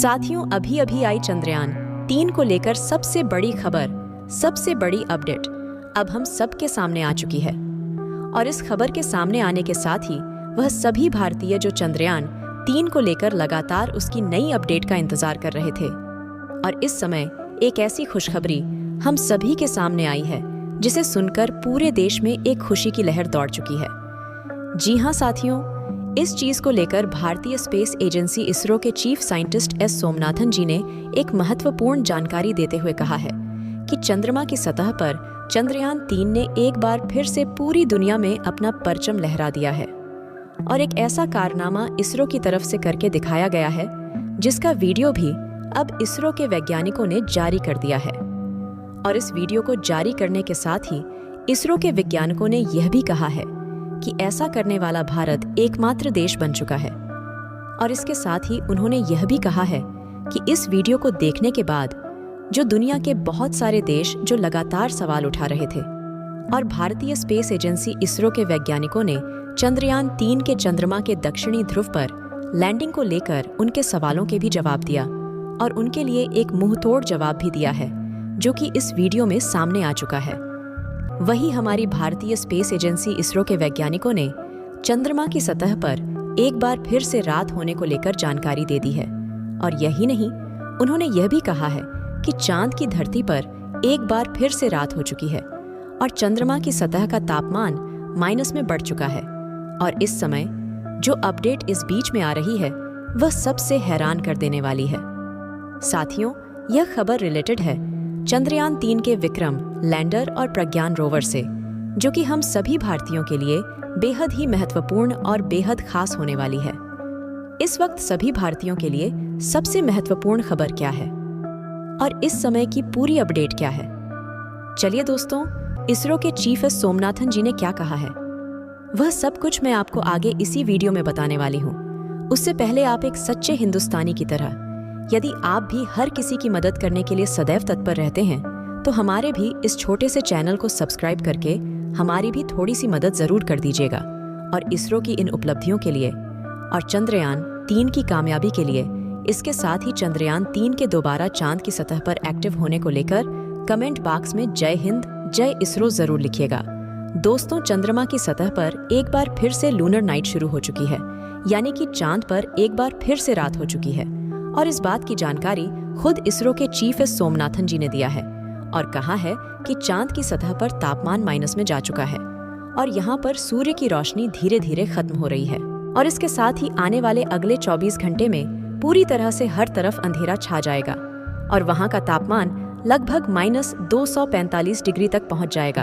साथियों, अभी अभी आई चंद्रयान-3 को लेकर सबसे बड़ी खबर, सबसे बड़ी अपडेट अब हम सबके सामने आ चुकी है। और इस खबर के सामने आने के साथ ही वह सभी भारतीय जो चंद्रयान-3 को लेकर लगातार उसकी नई अपडेट का इंतजार कर रहे थे। और इस समय एक ऐसी खुशखबरी हम सभी के सामने आई है जिसे सुनकर पूरे देश में एक खुशी की लहर दौड़ चुकी है। जी हाँ साथियों, इस चीज को लेकर भारतीय स्पेस एजेंसी इसरो के चीफ साइंटिस्ट एस सोमनाथन जी ने एक महत्वपूर्ण जानकारी देते हुए कहा है कि चंद्रमा की सतह पर चंद्रयान-3 ने एक बार फिर से पूरी दुनिया में अपना परचम लहरा दिया है। और एक ऐसा कारनामा इसरो की तरफ से करके दिखाया गया है जिसका वीडियो भी अब इसरो के वैज्ञानिकों ने जारी कर दिया है। और इस वीडियो को जारी करने के साथ ही इसरो के वैज्ञानिकों ने यह भी कहा है कि ऐसा करने वाला भारत एकमात्र देश बन चुका है। और इसके साथ ही उन्होंने यह भी कहा है कि इस वीडियो को देखने के बाद जो दुनिया के बहुत सारे देश जो लगातार सवाल उठा रहे थे और भारतीय स्पेस एजेंसी इसरो के वैज्ञानिकों ने चंद्रयान-3 के चंद्रमा के दक्षिणी ध्रुव पर लैंडिंग को लेकर उनके सवालों के भी जवाब दिया और उनके लिए एक मुंहतोड़ जवाब भी दिया है जो कि इस वीडियो में सामने आ चुका है। वही हमारी भारतीय स्पेस एजेंसी इसरो के वैज्ञानिकों ने चंद्रमा की सतह पर एक बार फिर से रात होने को लेकर जानकारी दे दी है। और यही नहीं, उन्होंने यह भी कहा है कि चांद की धरती पर एक बार फिर से रात हो चुकी है और चंद्रमा की सतह का तापमान माइनस में बढ़ चुका है। और इस समय जो अपडेट इस बीच में आ रही है वह सबसे हैरान कर देने वाली है। साथियों, यह खबर रिलेटेड है चंद्रयान-3 के विक्रम लैंडर और प्रज्ञान रोवर से, जो कि हम सभी भारतीयों के लिए बेहद ही महत्वपूर्ण और बेहद खास होने वाली है। इस वक्त सभी भारतीयों के लिए सबसे महत्वपूर्ण खबर क्या है और इस समय की पूरी अपडेट क्या है? चलिए दोस्तों, इसरो के चीफ एस सोमनाथन जी ने क्या कहा है वह सब कुछ मैं आपको आगे इसी वीडियो में बताने वाली हूँ। उससे पहले आप एक सच्चे हिंदुस्तानी की तरह यदि आप भी हर किसी की मदद करने के लिए सदैव तत्पर रहते हैं तो हमारे भी इस छोटे से चैनल को सब्सक्राइब करके हमारी भी थोड़ी सी मदद जरूर कर दीजिएगा। और इसरो की इन उपलब्धियों के लिए और चंद्रयान-3 की कामयाबी के लिए, इसके साथ ही चंद्रयान-3 के दोबारा चांद की सतह पर एक्टिव होने को लेकर कमेंट बॉक्स में जय हिंद जय इसरो जरूर लिखिएगा। दोस्तों, चंद्रमा की सतह पर एक बार फिर से लूनर नाइट शुरू हो चुकी है, यानी कि चांद पर एक बार फिर से रात हो चुकी है। और इस बात की जानकारी खुद इसरो के चीफ एस सोमनाथन जी ने दिया है और कहा है कि चांद की सतह पर तापमान माइनस में जा चुका है और यहाँ पर सूर्य की रोशनी धीरे धीरे खत्म हो रही है। और इसके साथ ही आने वाले अगले 24 घंटे में पूरी तरह से हर तरफ अंधेरा छा जाएगा और वहाँ का तापमान लगभग -245 डिग्री तक पहुँच जाएगा।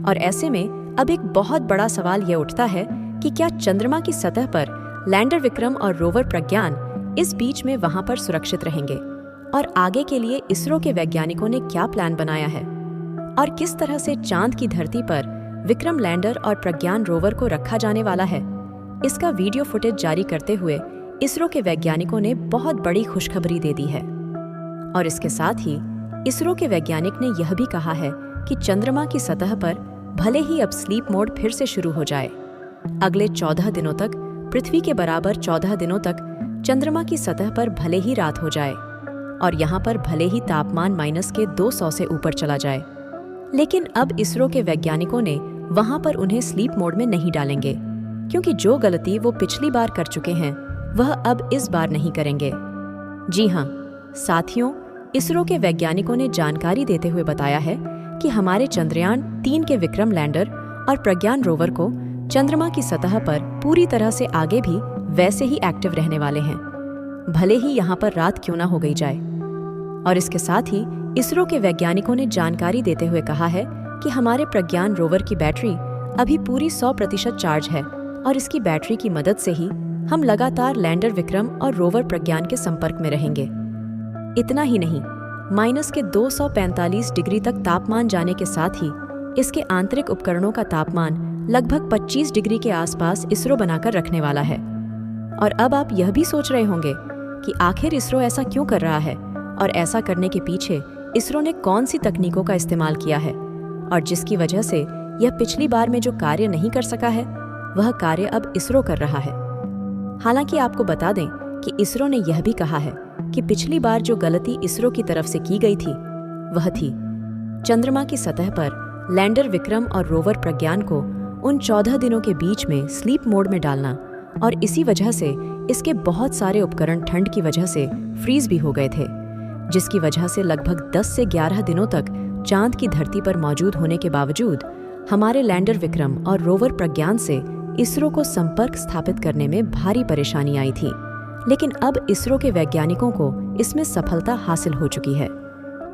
और ऐसे में अब एक बहुत बड़ा सवाल यह उठता है कि क्या चंद्रमा की सतह पर लैंडर विक्रम और रोवर प्रज्ञान इस बीच में वहां पर सुरक्षित रहेंगे? और आगे के लिए इसरो के वैज्ञानिकों ने क्या प्लान बनाया है और किस तरह से चांद की धरती पर विक्रम लैंडर और प्रज्ञान रोवर को रखा जाने वाला है, इसका वीडियो फुटेज जारी करते हुए इसरो के वैज्ञानिकों ने बहुत बड़ी खुशखबरी दे दी है। और इसके साथ ही इसरो के वैज्ञानिक ने यह भी कहा है कि चंद्रमा की सतह पर भले ही अब स्लीप मोड फिर से शुरू हो जाए, अगले 14 दिनों तक, पृथ्वी के बराबर 14 दिनों तक चंद्रमा की सतह पर भले ही रात हो जाए और यहाँ पर भले ही तापमान -200 से ऊपर चला जाए, लेकिन अब इसरो के वैज्ञानिकों ने वहाँ पर उन्हें स्लीप मोड में नहीं डालेंगे, क्योंकि जो गलती वो पिछली बार कर चुके हैं वह अब इस बार नहीं करेंगे। जी हाँ साथियों, इसरो के वैज्ञानिकों ने जानकारी देते हुए बताया है कि हमारे चंद्रयान-3 के विक्रम लैंडर और प्रज्ञान रोवर को चंद्रमा की सतह पर पूरी तरह से आगे भी वैसे ही एक्टिव रहने वाले हैं, भले ही यहाँ पर रात क्यों ना हो गई जाए। और इसके साथ ही इसरो के वैज्ञानिकों ने जानकारी देते हुए कहा है कि हमारे प्रज्ञान रोवर की बैटरी अभी पूरी 100% चार्ज है और इसकी बैटरी की मदद से ही हम लगातार लैंडर विक्रम और रोवर प्रज्ञान के संपर्क में रहेंगे। इतना ही नहीं, -245 डिग्री तक तापमान जाने के साथ ही इसके आंतरिक उपकरणों का तापमान लगभग 25 डिग्री के आसपास इसरो बनाकर रखने वाला है। और अब आप यह भी सोच रहे होंगे कि आखिर इसरो ऐसा क्यों कर रहा है और ऐसा करने के पीछे इसरो ने कौन सी तकनीकों का इस्तेमाल किया है और जिसकी वजह से यह पिछली बार में जो कार्य नहीं कर सका है वह कार्य अब इसरो कर रहा है। हालांकि आपको बता दें कि इसरो ने यह भी कहा है कि पिछली बार जो गलती इसरो की तरफ से की गई थी वह थी चंद्रमा की सतह पर लैंडर विक्रम और रोवर प्रज्ञान को उन 14 दिनों के बीच में स्लीप मोड में डालना, और इसी वजह से इसके बहुत सारे उपकरण ठंड की वजह से फ्रीज भी हो गए थे, जिसकी वजह से लगभग 10 से 11 दिनों तक चांद की धरती पर मौजूद होने के बावजूद हमारे लैंडर विक्रम और रोवर प्रज्ञान से इसरो को संपर्क स्थापित करने में भारी परेशानी आई थी। लेकिन अब इसरो के वैज्ञानिकों को इसमें सफलता हासिल हो चुकी है।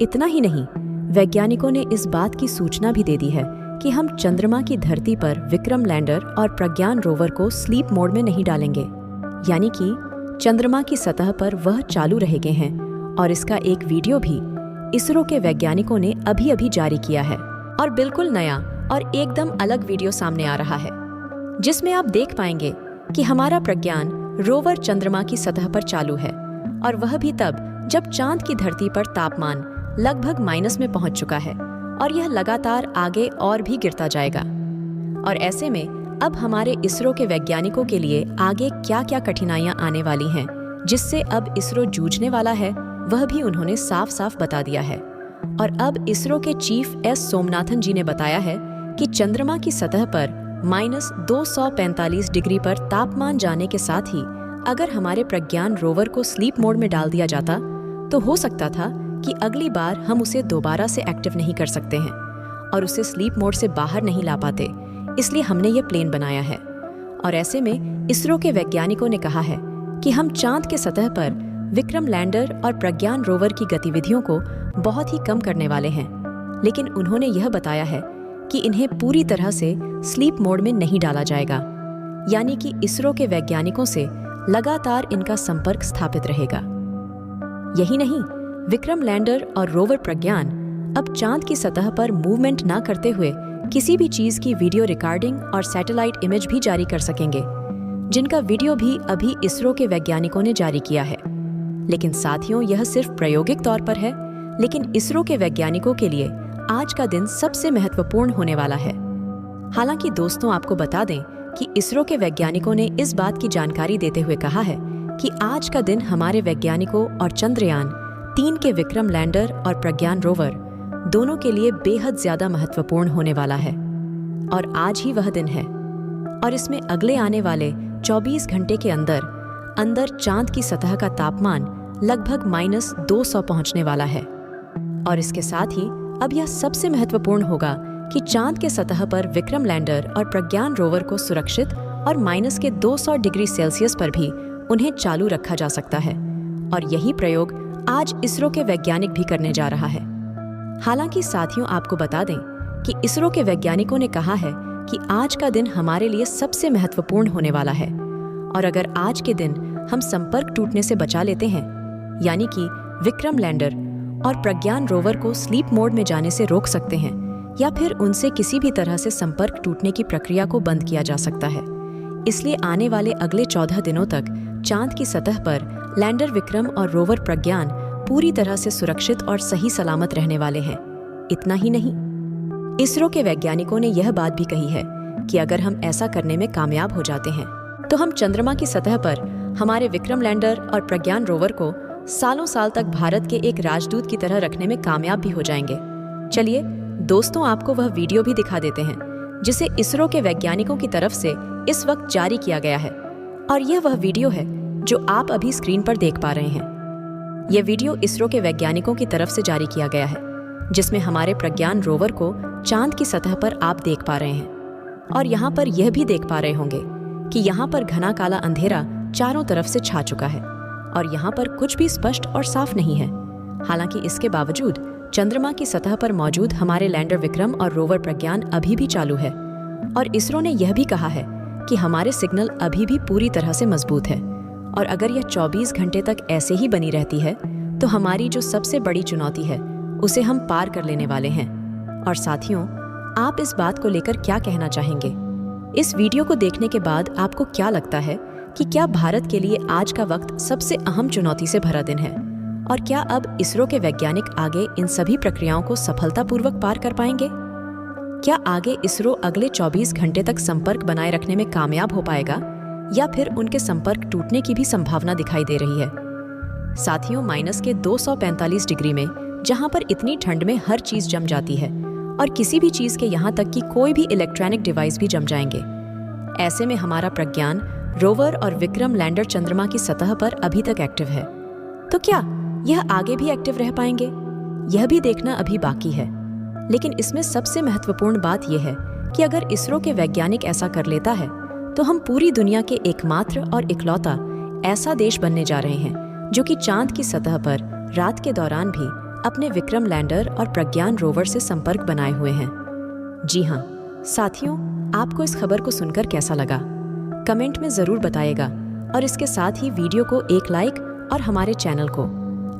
इतना ही नहीं, वैज्ञानिकों ने इस बात की सूचना भी दे दी है कि हम चंद्रमा की धरती पर विक्रम लैंडर और प्रज्ञान रोवर को स्लीप मोड में नहीं डालेंगे, यानी कि चंद्रमा की सतह पर वह चालू रहेंगे हैं। और इसका एक वीडियो भी इसरो के वैज्ञानिकों ने अभी जारी किया है, और बिल्कुल नया और एकदम अलग वीडियो सामने आ रहा है, जिसमें आप देख पाएंगे कि हमारा प्रज्ञान रोवर चंद्रमा की सतह पर चालू है, और वह भी तब जब चांद की धरती पर तापमान लगभग माइनस में पहुंच चुका है, और यह लगातार आगे और भी गिरता जाएगा। और ऐसे में अब हमारे इसरो के वैज्ञानिकों के लिए आगे क्या-क्या कठिनाइयां आने वाली हैं, जिससे अब इसरो जूझने वाला है, वह भी उन्होंने साफ साफ बता दिया है। और अब इसरो के चीफ एस सोमनाथन जी ने बताया है कि चंद्रमा की सतह पर -245 डिग्री पर तापमान जाने के साथ ही अगर हमारे प्रज्ञान रोवर को स्लीप मोड में डाल दिया जाता तो हो सकता था कि अगली बार हम उसे दोबारा से एक्टिव नहीं कर सकते हैं और उसे स्लीप मोड से बाहर नहीं ला पाते। इसलिए हमने ये प्लेन बनाया है। और ऐसे में इसरो के वैज्ञानिकों ने कहा है कि हम चांद के सतह पर विक्रम लैंडर और प्रज्ञान रोवर की गतिविधियों को बहुत ही कम करने वाले हैं, लेकिन उन्होंने यह बताया है कि इन्हें पूरी तरह से स्लीप मोड में नहीं डाला जाएगा, यानी कि इसरो के वैज्ञानिकों से लगातार इनका संपर्क स्थापित रहेगा। यही नहीं, विक्रम लैंडर और रोवर प्रज्ञान अब चांद की सतह पर मूवमेंट ना करते हुए किसी भी चीज की वीडियो रिकॉर्डिंग और सैटेलाइट इमेज भी जारी कर सकेंगे, जिनका वीडियो भी अभी इसरो के वैज्ञानिकों ने जारी किया है। लेकिन साथियों, यह सिर्फ प्रायोगिक तौर पर है, लेकिन इसरो के वैज्ञानिकों के लिए आज का दिन सबसे महत्वपूर्ण होने वाला है। हालांकि दोस्तों, आपको बता दें कि इसरो के वैज्ञानिकों ने इस बात की जानकारी देते हुए कहा है कि आज का दिन हमारे वैज्ञानिकों और चंद्रयान 3 के विक्रम लैंडर और प्रज्ञान रोवर दोनों के लिए बेहद ज्यादा महत्वपूर्ण होने वाला है। और आज ही वह दिन है, और इसमें अगले आने वाले 24 घंटे के अंदर चांद की सतह का तापमान लगभग -200 पहुंचने वाला है। और इसके साथ ही अब यह सबसे महत्वपूर्ण होगा कि चांद के सतह पर विक्रम लैंडर और प्रज्ञान रोवर को सुरक्षित और -200 डिग्री सेल्सियस पर भी उन्हें चालू रखा जा सकता है। और यही प्रयोग आज इसरो के वैज्ञानिक भी करने जा रहा है। हालांकि साथियों, आपको बता दें कि इसरो के वैज्ञानिकों ने कहा है कि आज का दिन हमारे लिए सबसे महत्वपूर्ण होने वाला है, और अगर आज के दिन हम संपर्क टूटने से बचा लेते हैं, यानी कि विक्रम लैंडर और प्रज्ञान रोवर को स्लीप मोड में जाने से रोक सकते हैं, या फिर उनसे किसी भी तरह से संपर्क टूटने की प्रक्रिया को बंद किया जा सकता है। इसलिए आने वाले अगले 14 दिनों तक चांद की सतह पर लैंडर विक्रम और रोवर प्रज्ञान पूरी तरह से सुरक्षित और सही सलामत रहने वाले हैं। इतना ही नहीं, इसरो के वैज्ञानिकों ने यह बात भी कही है कि अगर हम ऐसा करने में कामयाब हो जाते हैं तो हम चंद्रमा की सतह पर हमारे विक्रम लैंडर और प्रज्ञान रोवर को सालों साल तक भारत के एक राजदूत की तरह रखने में कामयाब भी हो जाएंगे। चलिए दोस्तों, आपको वह वीडियो भी दिखा देते हैं जिसे इसरो के वैज्ञानिकों की तरफ से इस वक्त जारी किया गया है। और यह वह वीडियो है जो आप अभी स्क्रीन पर देख पा रहे हैं। यह वीडियो इसरो के वैज्ञानिकों की तरफ से जारी किया गया है, जिसमें हमारे प्रज्ञान रोवर को चांद की सतह पर आप देख पा रहे हैं। और यहाँ पर यह भी देख पा रहे होंगे कि यहाँ पर घना काला अंधेरा चारों तरफ से छा चुका है, और यहाँ पर कुछ भी स्पष्ट और साफ नहीं है। हालांकि इसके बावजूद चंद्रमा की सतह पर मौजूद हमारे लैंडर विक्रम और रोवर प्रज्ञान अभी भी चालू है, और इसरो ने यह भी कहा है कि हमारे सिग्नल अभी भी पूरी तरह से मजबूत है, और अगर यह 24 घंटे तक ऐसे ही बनी रहती है तो हमारी जो सबसे बड़ी चुनौती है उसे हम पार कर लेने वाले हैं। और साथियों, आप इस बात को लेकर क्या कहना चाहेंगे? इस वीडियो को देखने के बाद आपको क्या लगता है कि क्या भारत के लिए आज का वक्त सबसे अहम चुनौती से भरा दिन है? और क्या अब इसरो के वैज्ञानिक आगे इन सभी प्रक्रियाओं को सफलतापूर्वक पार कर पाएंगे? क्या आगे इसरो अगले 24 घंटे तक संपर्क बनाए रखने में कामयाब हो पाएगा, या फिर उनके संपर्क टूटने की भी संभावना दिखाई दे रही है? साथियों, माइनस के 245 डिग्री में, जहां पर इतनी ठंड में हर चीज जम जाती है और किसी भी चीज के यहाँ तक कि कोई भी इलेक्ट्रॉनिक डिवाइस भी जम जाएंगे। ऐसे में हमारा प्रज्ञान रोवर और विक्रम लैंडर चंद्रमा की सतह पर अभी तक एक्टिव है। तो क्या यह आगे भी एक्टिव रह पाएंगे? यह भी देखना अभी बाकी है। लेकिन इसमें सबसे महत्वपूर्ण बात यह है कि अगर इसरो के वैज्ञानिक ऐसा कर लेता है तो हम पूरी दुनिया के एकमात्र और इकलौता ऐसा देश बनने जा रहे हैं जो कि चांद की सतह पर रात के दौरान भी अपने विक्रम लैंडर और प्रज्ञान रोवर से संपर्क बनाए हुए हैं। जी हाँ साथियों, आपको इस खबर को सुनकर कैसा लगा? कमेंट में जरूर बताइएगा और इसके साथ ही वीडियो को एक लाइक और हमारे चैनल को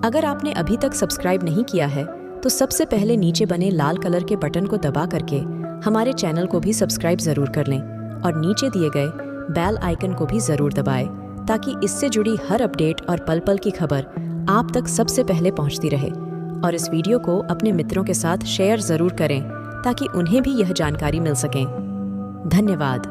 अगर आपने अभी तक सब्सक्राइब नहीं किया है तो सबसे पहले नीचे बने लाल कलर के बटन को दबा करके हमारे चैनल को भी सब्सक्राइब जरूर कर लें और नीचे दिए गए बेल आइकन को भी जरूर दबाएं ताकि इससे जुड़ी हर अपडेट और पल पल की खबर आप तक सबसे पहले पहुंचती रहे। और इस वीडियो को अपने मित्रों के साथ शेयर जरूर करें ताकि उन्हें भी यह जानकारी मिल सके। धन्यवाद।